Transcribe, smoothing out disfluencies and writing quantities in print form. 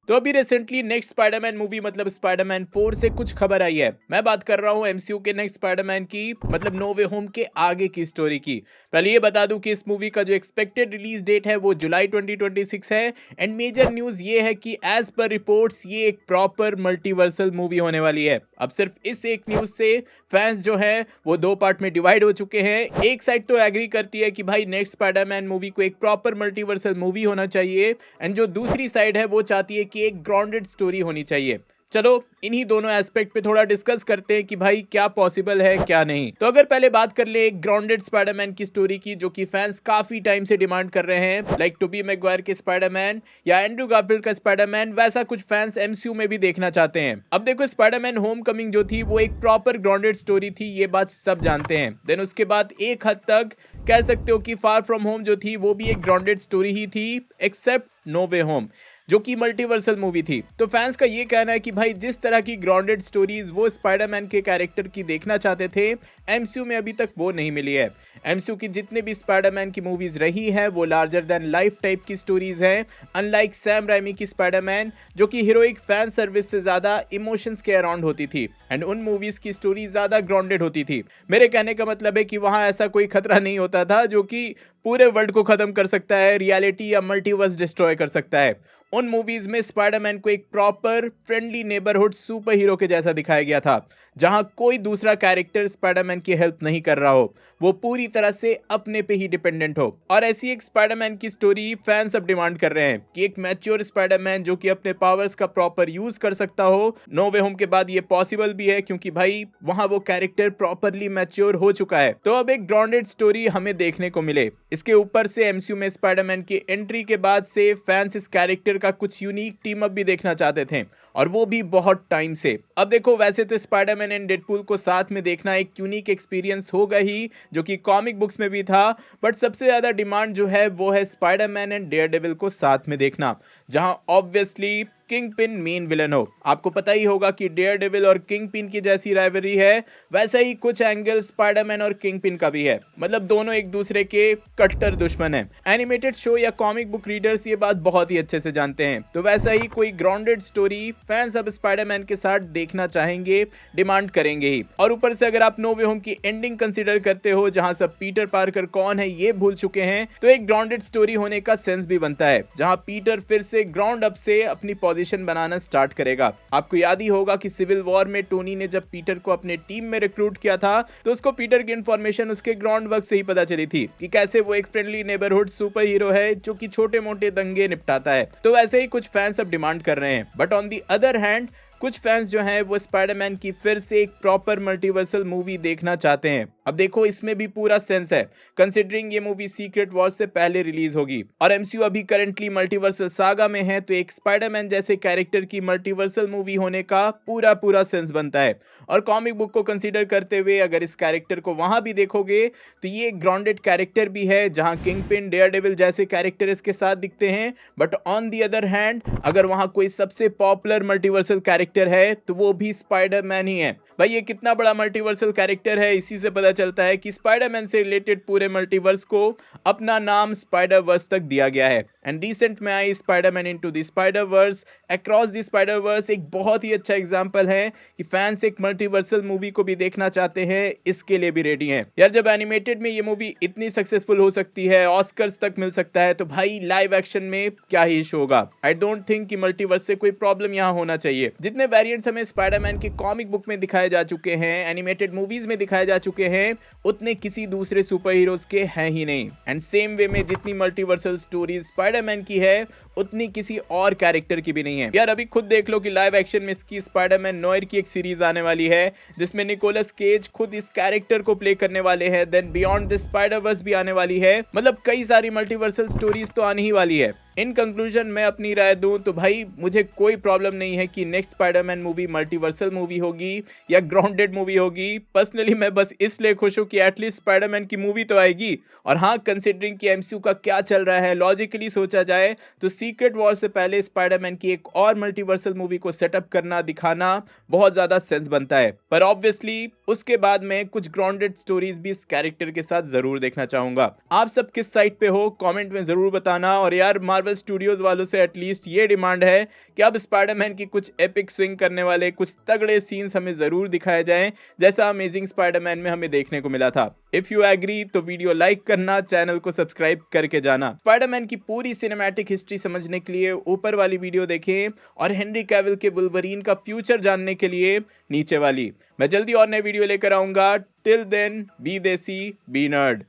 तो अभी recently next Spiderman movie मतलब स्पाइडरमैन 4 से कुछ खबर आई है। मैं बात कर रहा हूँ एमसीयू के नेक्स्ट स्पाइडरमैन की, मतलब नो वे होम के आगे की स्टोरी की। पहले ये बता दूं कि इस मूवी का जो एक्सपेक्टेड रिलीज डेट है वो जुलाई 2026 है। एंड मेजर न्यूज ये है कि एज पर रिपोर्ट्स ये एक प्रॉपर मल्टीवर्सल मूवी होने वाली है। अब सिर्फ इस एक न्यूज से फैंस जो है वो दो पार्ट में डिवाइड हो चुके हैं। एक साइड तो एग्री करती है कि भाई नेक्स्ट स्पाइडरमैन मूवी को एक प्रॉपर मल्टीवर्सल मूवी होना चाहिए, एंड जो दूसरी साइड है वो चाहती है कि एक ग्राउंडेड स्टोरी होनी चाहिए। चलो इन्हीं दोनों एस्पेक्ट पे थोड़ा डिस्कस करते हैं कि भाई क्या पॉसिबल है क्या नहीं। तो अगर पहले बात कर ले एक ग्राउंडेड स्पाइडरमैन की स्टोरी की, जो कि फैंस काफी टाइम से डिमांड कर रहे हैं, लाइक टोबी मैगवायर के स्पाइडरमैन या एंड्रू गारफील्ड का स्पाइडरमैन, वैसा कुछ फैंस एमसीयू में भी देखना चाहते हैं। अब देखो स्पाइडरमैन होमकमिंग जो थी वो एक प्रॉपर ग्राउंडेड स्टोरी थी, ये बात सब जानते हैं। देन उसके बाद एक हद तक कह सकते हो कि फार फ्रॉम होम जो थी वो भी एक ग्राउंडेड स्टोरी ही थी, एक्सेप्ट नो वे होम जो कि मल्टीवर्सल मूवी थी। तो फैंस का ये कहना है कि भाई जिस तरह की ग्राउंडेड स्टोरीज वो स्पाइडरमैन के कैरेक्टर की देखना चाहते थे, एमसीयू में अभी तक वो नहीं मिली है। एमसीयू की जितने भी स्पाइडरमैन की मूवीज रही है वो लार्जर देन लाइफ टाइप की स्टोरीज हैं, अनलाइक सैम राइमी की स्पाइडरमैन जो कि हीरोइक फैन सर्विस से ज्यादा इमोशंस के अराउंड होती थी, एंड उन मूवीज की स्टोरी ज्यादा ग्राउंडेड होती थी। मेरे कहने का मतलब है कि वहां ऐसा कोई खतरा नहीं होता था जो कि पूरे वर्ल्ड को खत्म कर सकता है, रियलिटी या मल्टीवर्स डिस्ट्रॉय कर सकता है। उन मूवीज में स्पाइडरमैन को एक proper friendly neighbourhood super hero के जैसा दिखाया गया था, जहां कोई दूसरा कैरेक्टर स्पाइडरमैन की हेल्प नहीं कर रहा हो, वो पूरी तरह से अपने पे ही डिपेंडेंट हो। और ऐसी एक स्पाइडरमैन की स्टोरी फैंस अब डिमांड कर रहे हैं कि एक मैच्योर स्पाइडरमैन जो कि अपने पावर्स का प्रॉपर यूज कर सकता हो। नो वे होम के बाद ये पॉसिबल भी है क्योंकि भाई वहां वो कैरेक्टर प्रॉपरली मैच्योर हो चुका है। तो अब एक ग्राउंडेड स्टोरी हमें देखने को मिले। इसके ऊपर से एमसीयू में स्पाइडरमैन की एंट्री के बाद से फैंस इस कैरेक्टर का कुछ यूनिक टीम अप भी देखना चाहते थे, और वो भी बहुत टाइम से। अब देखो वैसे तो स्पाइडरमैन एंड डेडपूल को साथ में देखना एक यूनिक एक्सपीरियंस होगा ही, जो कि कॉमिक बुक्स में भी था, बट सबसे ज्यादा डिमांड जो है वो है स्पाइडरमैन एंड डेयरडेविल को साथ में देखना, जहां ऑब्वियसली किंगपिन मेन विलन हो। आपको पता ही होगा कि डेयरडेविल और किंगपिन की जैसी राइवलरी है, वैसा ही कुछ एंगल स्पाइडरमैन और किंगपिन का भी है, मतलब दोनों एक दूसरे के कट्टर दुश्मन हैं। एनिमेटेड शो या कॉमिक बुक रीडर्स ये बात बहुत ही अच्छे से जानते हैं। तो वैसा ही कोई ग्राउंडेड स्टोरी फैंस अब स्पाइडरमैन के साथ देखना चाहेंगे, डिमांड करेंगे ही। और ऊपर से अगर आप नो वे होम की एंडिंग कंसीडर करते हो, जहां सब पीटर पार्कर कौन है ये भूल चुके हैं, तो एक ग्राउंडेड स्टोरी होने का सेंस भी बनता है, जहां पीटर फिर से ग्राउंड अप से अपनी पोजीशन बनाना स्टार्ट करेगा। आपको याद ही होगा कि सिविल वॉर में टोनी ने जब पीटर को अपने टीम में रिक्रूट किया था, तो उसको पीटर की इंफॉर्मेशन उसके ग्राउंड वर्क से ही पता चली थी कि कैसे वो एक फ्रेंडली नेबरहुड सुपर हीरो है जो कि छोटे मोटे दंगे निपटाता है। तो वैसे ही कुछ फैंस अब डिमांड कर रहे हैं। But on the other hand कुछ फैंस जो हैं वो स्पाइडरमैन की फिर से एक प्रॉपर मल्टीवर्सल मूवी देखना चाहते हैं। अब देखो इसमें भी पूरा सेंस है, कंसिडरिंग ये मूवी सीक्रेट वॉर से पहले रिलीज होगी और एमसीयू अभी करंटली मल्टीवर्सल सागा में है, तो एक स्पाइडरमैन जैसे कैरेक्टर की मल्टीवर्सल मूवी होने का पूरा सेंस बनता है। और कॉमिक बुक को कंसीडर करते हुए अगर इस कैरेक्टर को वहां भी देखोगे तो ये एक ग्राउंडेड कैरेक्टर भी है, जहां किंगपिन डेयरडेविल जैसे कैरेक्टर इसके साथ दिखते हैं। But on the other hand अगर वहां कोई सबसे पॉपुलर मल्टीवर्सल कैरेक्टर है तो वो भी स्पाइडरमैन ही है। भाई ये कितना बड़ा मल्टीवर्सल कैरेक्टर है, इसी से पता चलता है कि स्पाइडरमैन से रिलेटेड पूरे मल्टीवर्स को अपना नाम स्पाइडर वर्स तक दिया गया है। एंड रिसेंट में आई Spiderman into the spider verse across the spider verse एक बहुत ही अच्छा एग्जांपल है कि फैंस एक मल्टीवर्सल मूवी को भी देखना चाहते हैं, इसके लिए भी रेडी हैं। यार जब एनिमेटेड में ये मूवी इतनी सक्सेसफुल हो सकती है, ऑस्कर्स तक मिल सकता है, तो भाई लाइव एक्शन में क्या ही इशू होगा। आई डोंट थिंक कि मल्टीवर्स से कोई प्रॉब्लम यहाँ होना चाहिए। जितने वेरिएंट्स हमें स्पाइडरमैन के कॉमिक बुक में दिखाए जा चुके हैं, एनिमेटेड मूवीज में दिखाए जा चुके हैं, उतने किसी दूसरे सुपर हीरोज के हैं ही नहीं। एंड सेम वे में जितनी मल्टीवर्सल स्टोरीज स्पाइडरमैन की है, उतनी किसी और कैरेक्टर की भी नहीं है। यार अभी खुद देख लो कि लाइव एक्शन में इसकी स्पाइडरमैन नोयर की एक सीरीज आने वाली है, जिसमें निकोलस केज खुद इस कैरेक्टर को प्ले करने वाले हैं। देन बियॉन्ड द स्पाइडरवर्स भी आने वाली है, मतलब कई सारी मल्टीवर्सल स्टोरीज तो आने ही वाली है। इन कंक्लूजन मैं अपनी राय दूं तो भाई मुझे कोई प्रॉब्लम नहीं है कि next Spiderman movie multiversal movie होगी या ग्राउंडेड मूवी होगी। पर्सनली मैं बस इसलिए खुश हूं कि एटलीस्ट स्पाइडरमैन की मूवी तो आएगी। और हाँ, कंसिडरिंग कि एमसीयू का क्या चल रहा है, लॉजिकली सोचा जाए तो सीक्रेट वॉर से पहले स्पाइडरमैन की एक और मल्टीवर्सल मूवी को सेटअप करना दिखाना बहुत ज्यादा सेंस बनता है, पर ऑब्वियसली उसके बाद में कुछ ग्राउंडेड स्टोरीज भी इस कैरेक्टर के साथ जरूर देखना चाहूंगा। आप सब किस साइड पे हो कमेंट में जरूर बताना। और यार मार्वल स्टूडियोज वालों से एटलीस्ट ये डिमांड है कि अब स्पाइडरमैन की कुछ एपिक स्विंग करने वाले कुछ तगड़े सीन्स हमें जरूर दिखाए जाएं, जैसा अमेजिंग स्पाइडरमैन में हमें देखने को मिला था। इफ यू एग्री तो वीडियो लाइक करना, चैनल को सब्सक्राइब करके जाना। स्पाइडरमैन की पूरी सिनेमैटिक हिस्ट्री समझने के लिए ऊपर वाली वीडियो देखें और हेनरी कैविल के वुल्वरीन का फ्यूचर जानने के लिए नीचे वाली। मैं जल्दी और नए वीडियो लेकर आऊंगा। टिल देन बी देसी बी नर्ड।